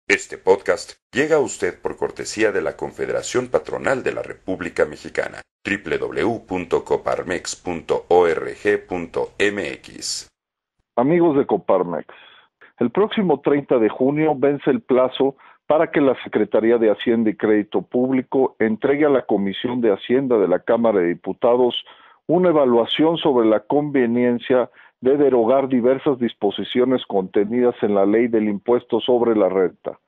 Este podcast llega a usted por cortesía de la Confederación Patronal de la República Mexicana, www.coparmex.org.mx. Amigos de Coparmex, el próximo 30 de junio vence el plazo para que la Secretaría de Hacienda y Crédito Público entregue a la Comisión de Hacienda de la Cámara de Diputados una evaluación sobre la conveniencia de derogar diversas disposiciones contenidas en la Ley del Impuesto sobre la Renta.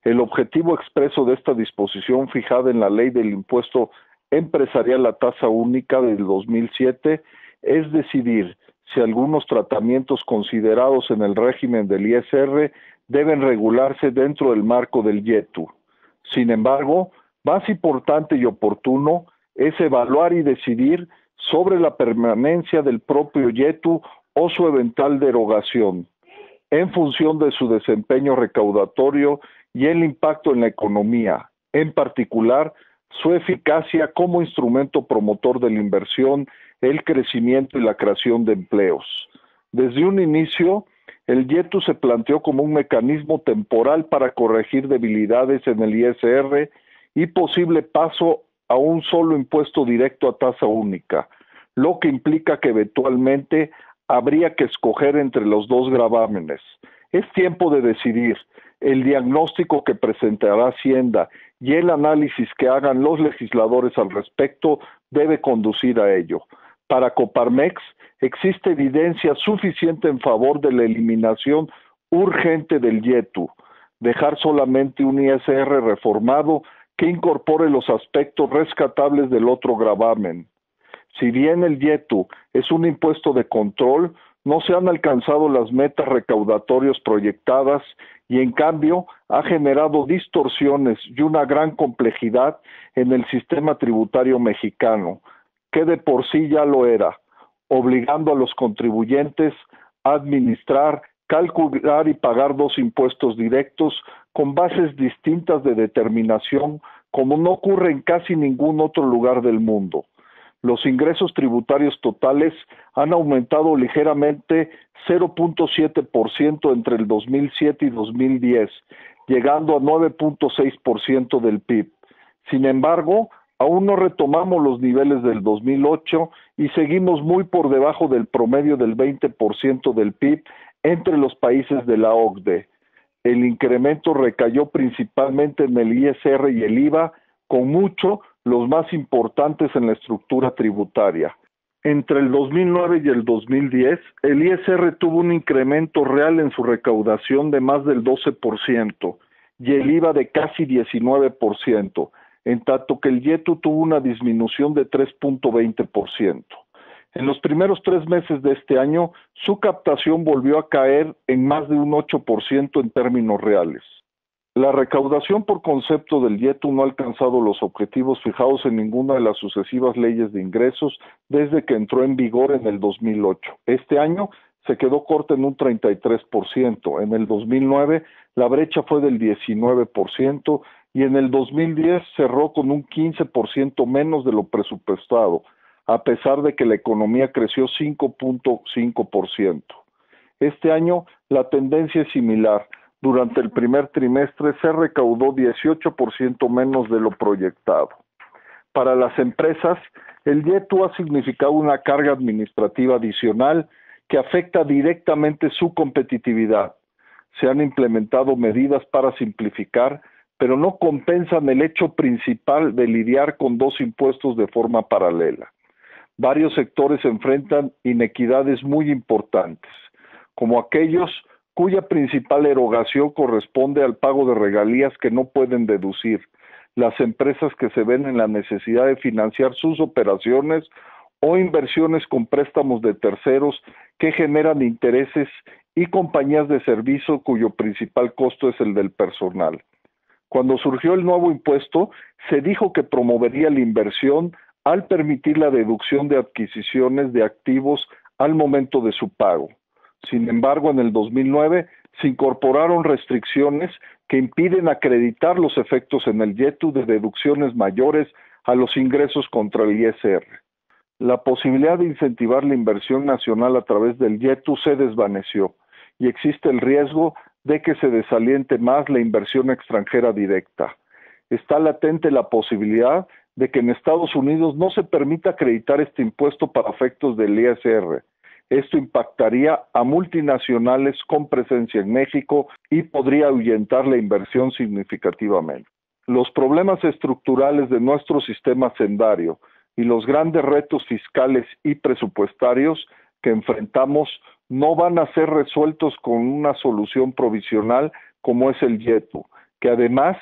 El objetivo expreso de esta disposición fijada en la Ley del Impuesto Empresarial a Tasa Única del 2007 es decidir si algunos tratamientos considerados en el régimen del ISR deben regularse dentro del marco del YETU. Sin embargo, más importante y oportuno es evaluar y decidir sobre la permanencia del propio YETU o su eventual derogación, en función de su desempeño recaudatorio y el impacto en la economía, en particular, su eficacia como instrumento promotor de la inversión, el crecimiento y la creación de empleos. Desde un inicio, el YETU se planteó como un mecanismo temporal para corregir debilidades en el ISR y posible paso a un solo impuesto directo a tasa única, lo que implica que eventualmente habría que escoger entre los dos gravámenes. Es tiempo de decidir. El diagnóstico que presentará Hacienda y el análisis que hagan los legisladores al respecto debe conducir a ello. Para Coparmex existe evidencia suficiente en favor de la eliminación urgente del YETU, dejar solamente un ISR reformado que incorpore los aspectos rescatables del otro gravamen. Si bien el YETU es un impuesto de control, no se han alcanzado las metas recaudatorias proyectadas y en cambio ha generado distorsiones y una gran complejidad en el sistema tributario mexicano, que de por sí ya lo era, obligando a los contribuyentes a administrar, calcular y pagar dos impuestos directos con bases distintas de determinación, como no ocurre en casi ningún otro lugar del mundo. Los ingresos tributarios totales han aumentado ligeramente 0.7% entre el 2007 y 2010, llegando a 9.6% del PIB. Sin embargo, aún no retomamos los niveles del 2008 y seguimos muy por debajo del promedio del 20% del PIB entre los países de la OCDE. El incremento recayó principalmente en el ISR y el IVA, con mucho los más importantes en la estructura tributaria. Entre el 2009 y el 2010, el ISR tuvo un incremento real en su recaudación de más del 12% y el IVA de casi 19%, en tanto que el YETU tuvo una disminución de 3.20%. En los primeros 3 meses de este año, su captación volvió a caer en más de un 8% en términos reales. La recaudación por concepto del YETU no ha alcanzado los objetivos fijados en ninguna de las sucesivas leyes de ingresos desde que entró en vigor en el 2008. Este año se quedó corta en un 33%. En el 2009 la brecha fue del 19% y en el 2010 cerró con un 15% menos de lo presupuestado, a pesar de que la economía creció 5.5%. Este año la tendencia es similar. Durante el primer trimestre se recaudó 18% menos de lo proyectado. Para las empresas, el YETU ha significado una carga administrativa adicional que afecta directamente su competitividad. Se han implementado medidas para simplificar, pero no compensan el hecho principal de lidiar con dos impuestos de forma paralela. Varios sectores enfrentan inequidades muy importantes, como aquellos cuya principal erogación corresponde al pago de regalías que no pueden deducir, las empresas que se ven en la necesidad de financiar sus operaciones o inversiones con préstamos de terceros que generan intereses y compañías de servicio cuyo principal costo es el del personal. Cuando surgió el nuevo impuesto, se dijo que promovería la inversión al permitir la deducción de adquisiciones de activos al momento de su pago. Sin embargo, en el 2009 se incorporaron restricciones que impiden acreditar los efectos en el YETU de deducciones mayores a los ingresos contra el ISR. La posibilidad de incentivar la inversión nacional a través del YETU se desvaneció y existe el riesgo de que se desaliente más la inversión extranjera directa. Está latente la posibilidad de que en Estados Unidos no se permita acreditar este impuesto para efectos del ISR. Esto impactaría a multinacionales con presencia en México y podría ahuyentar la inversión significativamente. Los problemas estructurales de nuestro sistema hacendario y los grandes retos fiscales y presupuestarios que enfrentamos no van a ser resueltos con una solución provisional como es el YETU, que además,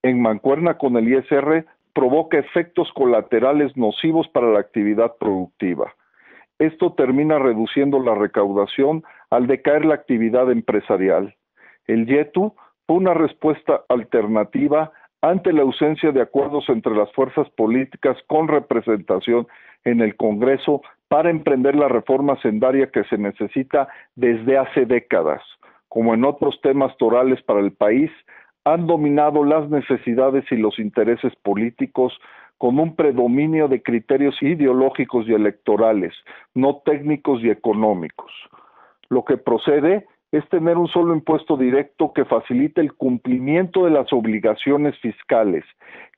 en mancuerna con el ISR, provoca efectos colaterales nocivos para la actividad productiva. Esto termina reduciendo la recaudación al decaer la actividad empresarial. El YETU fue una respuesta alternativa ante la ausencia de acuerdos entre las fuerzas políticas con representación en el Congreso para emprender la reforma hacendaria que se necesita desde hace décadas. Como en otros temas torales para el país, han dominado las necesidades y los intereses políticos con un predominio de criterios ideológicos y electorales, no técnicos y económicos. Lo que procede es tener un solo impuesto directo que facilite el cumplimiento de las obligaciones fiscales,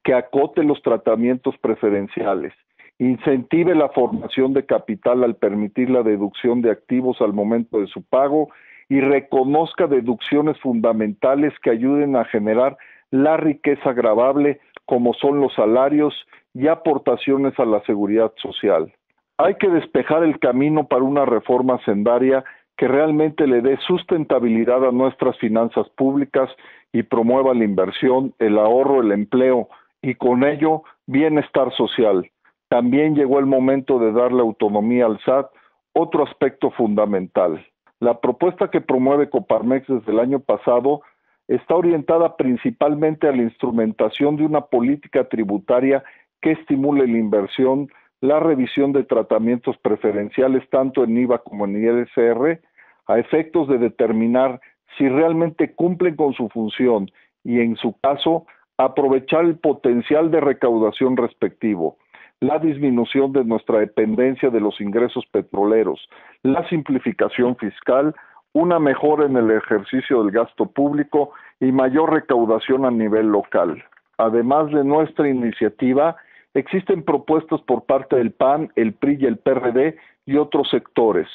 que acote los tratamientos preferenciales, incentive la formación de capital al permitir la deducción de activos al momento de su pago y reconozca deducciones fundamentales que ayuden a generar la riqueza gravable como son los salarios y aportaciones a la seguridad social. Hay que despejar el camino para una reforma hacendaria que realmente le dé sustentabilidad a nuestras finanzas públicas y promueva la inversión, el ahorro, el empleo y con ello bienestar social. También llegó el momento de darle autonomía al SAT, otro aspecto fundamental. La propuesta que promueve Coparmex desde el año pasado está orientada principalmente a la instrumentación de una política tributaria que estimule la inversión, la revisión de tratamientos preferenciales tanto en IVA como en ISR, a efectos de determinar si realmente cumplen con su función y, en su caso, aprovechar el potencial de recaudación respectivo, la disminución de nuestra dependencia de los ingresos petroleros, la simplificación fiscal, una mejora en el ejercicio del gasto público y mayor recaudación a nivel local. Además de nuestra iniciativa, existen propuestas por parte del PAN, el PRI y el PRD y otros sectores.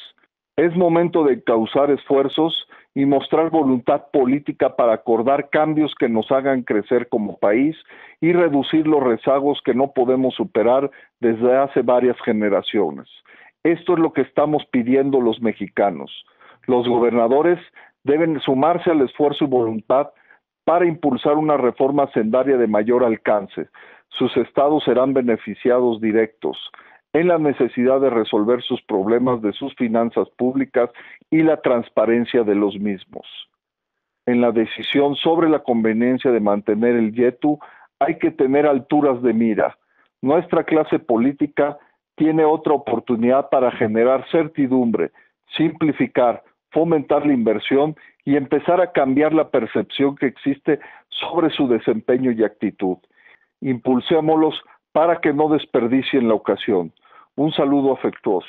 Es momento de encauzar esfuerzos y mostrar voluntad política para acordar cambios que nos hagan crecer como país y reducir los rezagos que no podemos superar desde hace varias generaciones. Esto es lo que estamos pidiendo los mexicanos. Los gobernadores deben sumarse al esfuerzo y voluntad para impulsar una reforma hacendaria de mayor alcance. Sus estados serán beneficiados directos en la necesidad de resolver sus problemas de sus finanzas públicas y la transparencia de los mismos. En la decisión sobre la conveniencia de mantener el YETU hay que tener alturas de mira. Nuestra clase política tiene otra oportunidad para generar certidumbre, simplificar, fomentar la inversión y empezar a cambiar la percepción que existe sobre su desempeño y actitud. Impulsémoslos para que no desperdicien la ocasión. Un saludo afectuoso.